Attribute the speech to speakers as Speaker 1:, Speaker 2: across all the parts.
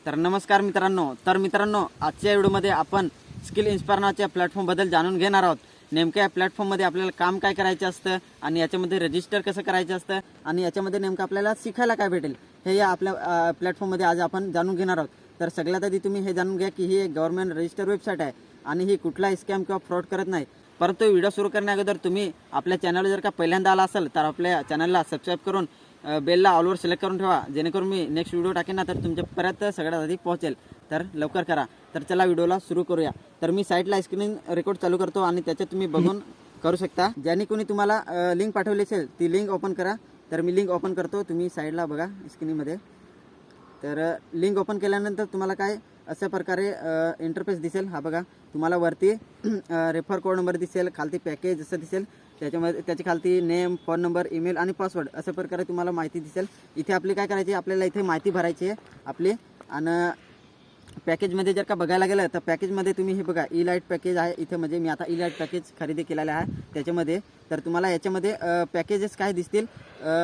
Speaker 1: तर नमस्कार मित्रांनो, आजच्या व्हिडिओमध्ये आपण स्किल इन्स्पायर नावाच्या प्लॅटफॉर्मबद्दल जाणून घेणार आहोत। नेमक्या या प्लॅटफॉर्ममध्ये आपल्याला काम काय करायचं असतं आणि याच्यामध्ये रजिस्टर कसं करायचं असतं आणि याच्यामध्ये नेमकं आपल्याला शिकायला काय भेटेल हे या आपल्या प्लॅटफॉर्ममध्ये आज आपण जाणून घेणार आहोत। तर सगळ्यात आधी तुम्ही हे जाणून घ्या की ही एक गव्हर्नमेंट रजिस्टर वेबसाईट आहे आणि ही कुठलाही स्कॅम किंवा फ्रॉड करत नाही। परंतु व्हिडिओ सुरू करण्या अगोदर तुम्ही आपल्या चॅनलवर जर का पहिल्यांदा आला असेल तर आपल्या चॅनलला सबस्क्राईब करून बेलला ऑलवर सिलेक्ट करून ठेवा, जेणेकरून मी नेक्स्ट व्हिडिओ टाकेन ना तर तुमच्यापर्यंत सगळ्यात आधी पोहोचेल। तर लवकर करा। तर चला व्हिडिओला सुरू करूया। तर मी साईटला स्क्रीन रेकॉर्ड चालू करतो आणि त्याच्यात तुम्ही बघून करू शकता। ज्याने कोणी तुम्हाला लिंक पाठवली असेल ती लिंक ओपन करा। तर मी लिंक ओपन करतो, तुम्ही साईडला बघा स्क्रीनमध्ये। तर लिंक ओपन केल्यानंतर तुम्हाला काय अशा प्रकारे इंटरफेस दिसेल। हा बघा, तुम्हाला वरती रेफर कोड नंबर दिसेल, खालती पॅकेज असं दिसेल, त्याच्यामध्ये त्याची खालती नेम, फोन नंबर, ईमेल आणि पासवर्ड अशा प्रकारे तुम्हाला माहिती दिसेल। इथे आपली काय करायची, आपल्याला इथे माहिती भरायची आहे आपली। आणि पॅकेजमध्ये जर का बघायला गेलं तर पॅकेजमध्ये तुम्ही हे बघा ई लाईट पॅकेज आहे इथे, म्हणजे मी आता ई लाईट पॅकेज खरेदी केलेलं आहे त्याच्यामध्ये। तर तुम्हाला याच्यामध्ये पॅकेजेस काय दिसतील,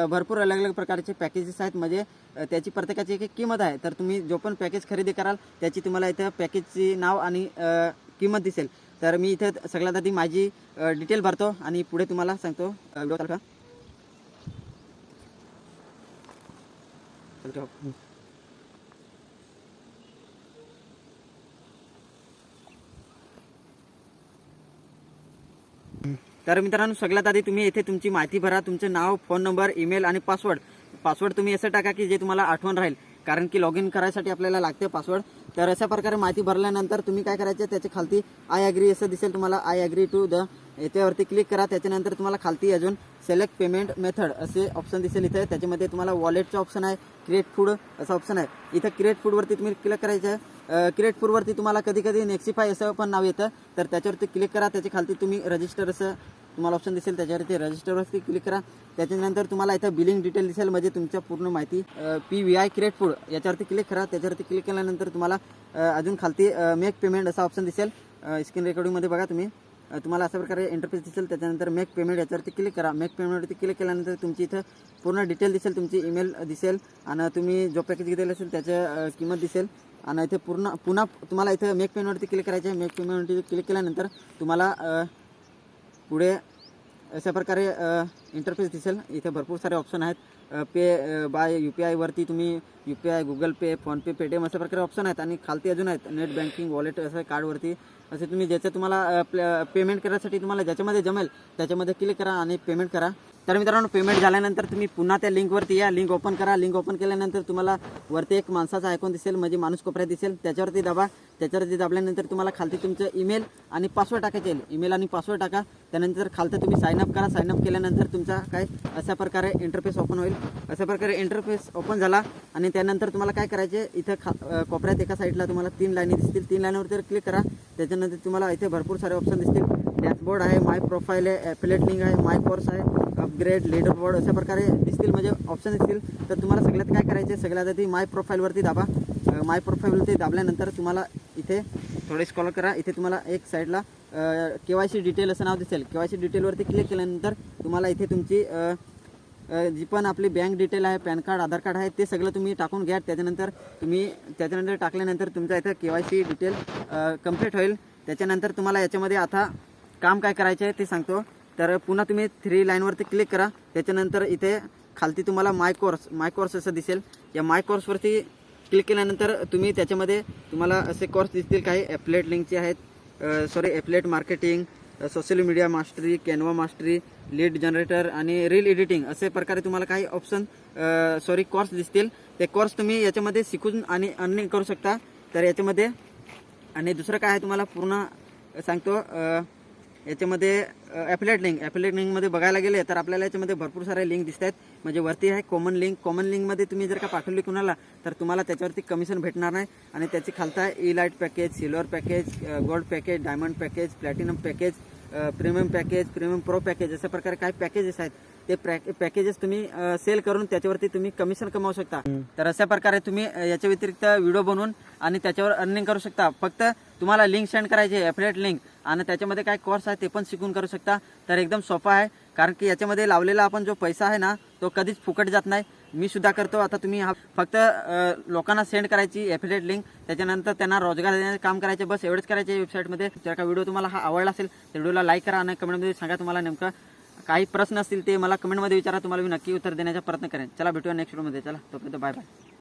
Speaker 1: भरपूर अलग अलग प्रकारचे पॅकेजेस आहेत, म्हणजे त्याची प्रत्येकाची एक किंमत आहे। तर तुम्ही जो पण पॅकेज खरेदी कराल त्याची तुम्हाला इथे पॅकेजची नाव आणि किंमत दिसेल। तर मी इथे सगळ्यात आधी माझी डिटेल भरतो आणि पुढे तुम्हाला सांगतो। तर मित्रांनो, सगळ्यात आधी तुम्ही इथे तुमची माहिती भरा, तुमचं नाव, फोन नंबर, ईमेल आणि पासवर्ड तुम्ही असं टाका की जे तुम्हाला आठवण राहील, कारण की लॉग इन करायसाठी आपल्याला लागते पासवर्ड। तर अशा प्रकारे माहिती भरल्यानंतर तुम्ही काय करायचं, त्याच्या खालती आय ॲग्री असं दिसेल तुम्हाला, आय ॲग्री टू द याच्यावरती क्लिक करा। त्याच्यानंतर तुम्हाला खालती अजून सिलेक्ट पेमेंट मेथड असे ऑप्शन दिसेल इथे, त्याच्यामध्ये तुम्हाला वॉलेटचं ऑप्शन आहे, क्रिएट फूड असं ऑप्शन आहे। इथं क्रिएट फूडवरती तुम्ही क्लिक करायचं आहे। क्रिएट फूडवरती तुम्हाला कधी कधी नेक्सिफाय असं पण नाव येतं, तर त्याच्यावरती क्लिक करा। त्याच्या खालती तुम्ही रजिस्टर असं तुम्हाला ऑप्शन दिसेल, त्याच्यावरती रजिस्टरवरती क्लिक करा। त्याच्यानंतर तुम्हाला इथं बिलिंग डिटेल दिसेल, म्हणजे तुमच्या पूर्ण माहिती PVI क्रिएट फूड याच्यावरती क्लिक करा। त्याच्यावरती क्लिक केल्यानंतर तुम्हाला अजून खालती मेक पेमेंट असा ऑप्शन दिसेल। स्क्रीन रेकॉर्डिंगमध्ये बघा तुम्ही, तुम्हाला अशा प्रकारे इंटरफेस दिसेल। त्याच्यानंतर मेक पेमेंट याच्यावरती क्लिक करा। मेक पेमेंटवरती क्लिक केल्यानंतर तुमची इथं पूर्ण डिटेल दिसेल, तुमची ईमेल दिसेल आणि तुम्ही जो पॅकेज घेतलेला असेल त्याच्या किंमत दिसेल। आणि इथे पुन्हा तुम्हाला इथं मेक पेमेंटवरती क्लिक करायचं आहे। मेक पेमेंटवरती क्लिक केल्यानंतर तुम्हाला पुढे अशा प्रकारे इंटरफेस दिसेल। इथे भरपूर सारे ऑप्शन आहेत, पे बाय UPI वरती तुम्ही UPI, गुगल पे, फोनपे, पेटीएम अशा प्रकारे ऑप्शन आहेत आणि खालती अजून आहेत नेट बँकिंग, वॉलेट असं कार्डवरती असे तुम्ही ज्याचं तुम्हाला पेमेंट करण्यासाठी तुम्हाला ज्याच्यामध्ये जमेल त्याच्यामध्ये क्लिक करा आणि पेमेंट करा। तर मित्रांनो, पेमेंट झाल्यानंतर तुम्ही पुन्हा त्या लिंकवरती या, लिंक ओपन करा। लिंक ओपन केल्यानंतर तुम्हाला वरती एक माणसाचा आयकॉन दिसेल, म्हणजे माणूस कोपऱ्यात दिसेल, त्याच्यावरती दाबा। त्याच्यावरती दाबल्यानंतर तुम्हाला खालती तुमचं ईमेल आणि पासवर्ड टाकायचे, ईमेल आणि पासवर्ड टाका। त्यानंतर खालतं तुम्ही साइन अप करा। साइन अप केल्यानंतर तुमचा काय अशा प्रकारे इंटरफेस ओपन होईल। अशा प्रकारे इंटरफेस ओपन झाला आणि त्यानंतर तुम्हाला काय करायचे, इथं कोपऱ्यात एका साईडला तुम्हाला 3 लाईनी दिसतील, 3 लाईनवरती क्लिक करा। त्याच्यानंतर तुम्हाला इथे भरपूर सारे ऑप्शन दिसतील, डॅशबोर्ड आहे, माय प्रोफाईल आहे, ॲफिलिएट लिंक आहे, माय कोर्स आहे, अपग्रेड, लीडर बोर्ड अशा प्रकारे दिसतील, म्हणजे ऑप्शन दिसतील। तर तुम्हाला सगळ्यात काय करायचे, सगळ्यात आधी माय प्रोफाईलवरती दाबा। माय प्रोफाईलवरती दाबल्यानंतर तुम्हाला इथे थोडे स्क्रॉल करा। इथे तुम्हाला एक साईडला KYC डिटेल असं नाव दिसेल। KYC डिटेलवरती क्लिक केल्यानंतर तुम्हाला इथे तुमची जी पण आपली बँक डिटेल आहे, पॅन कार्ड, आधार कार्ड आहे, ते सगळं तुम्ही टाकून घ्या। त्याच्यानंतर टाकल्यानंतर तुमच्या इथं KYC डिटेल कंप्लीट होईल। त्याच्यानंतर तुम्हाला याच्यामध्ये आता काम काय करायचं आहे ते सांगतो। तर पुन्हा तुम्ही 3 लाईनवरती क्लिक करा। त्याच्यानंतर इथे खालती तुम्हाला माय कोर्स असं दिसेल। या माय कोर्सवरती क्लिक केल्यानंतर तुम्ही त्याच्यामध्ये तुम्हाला असे कोर्स दिसतील, काही ॲफिलिएट लिंकचे आहेत, affiliate marketing, social media mastery, Canva mastery, lead generator आणि रील एडिटिंग असे प्रकारे तुम्हाला काही ऑप्शन कोर्स दिसतील। ते कोर्स तुम्ही याच्यामध्ये शिकून आणि अर्निंग करू शकता। तर याच्यामध्ये आणि दुसरं काय आहे तुम्हाला पूर्ण सांगतो। याच्यामध्ये ॲफिलिएट लिंकमध्ये बघायला गेले तर आपल्याला याच्यामध्ये भरपूर सारे लिंक दिसत आहेत, म्हणजे वरती आहे कॉमन लिंकमध्ये तुम्ही जर का पाठवली कुणाला तर तुम्हाला त्याच्यावरती कमिशन भेटणार नाही। आणि त्याची खालता आहे E light package, silver package, gold package, diamond package, platinum package, premium package, premium pro package अशा प्रकारे काही पॅकेजेस आहेत। ते पॅकेजेस तुम्ही सेल करून त्याच्यावरती तुम्ही कमिशन कमावू शकता। तर अशा प्रकारे तुम्ही याच्या व्यतिरिक्त व्हिडिओ बनवून आणि त्याच्यावर अर्निंग करू शकता। फक्त तुम्हाला लिंक सेंड करायची, ॲफिलिएट लिंक, आणि त्याच्यामध्ये काय कोर्स आहे ते पण शिकून करू शकता। तर एकदम सोपा आहे, कारण की याच्यामध्ये लावलेला आपण जो पैसा आहे ना तो कधीच फुकट जात नाही मी सुद्धा करतो. आता तुम्ही फक्त लोकांना सेंड करायची एफिलिएट लिंक, त्याच्यानंतर त्यांना रोजगार देण्याचे काम करायचे, बस एवढंच करायचे वेबसाईटमध्ये. जर का व्हिडिओ तुम्हाला हा आवडला असेल तर व्हिडिओला लाईक करा आणि कमेंटमध्ये सांगा तुम्हाला नेमकं काही प्रश्न असतील ते मला कमेंटमध्ये विचारा, तुम्हाला मी नक्की उत्तर देण्याचा प्रयत्न करेन. चला भेटूया नेक्स्ट व्हिडिओमध्ये. चला तोपर्यंत बाय बाय.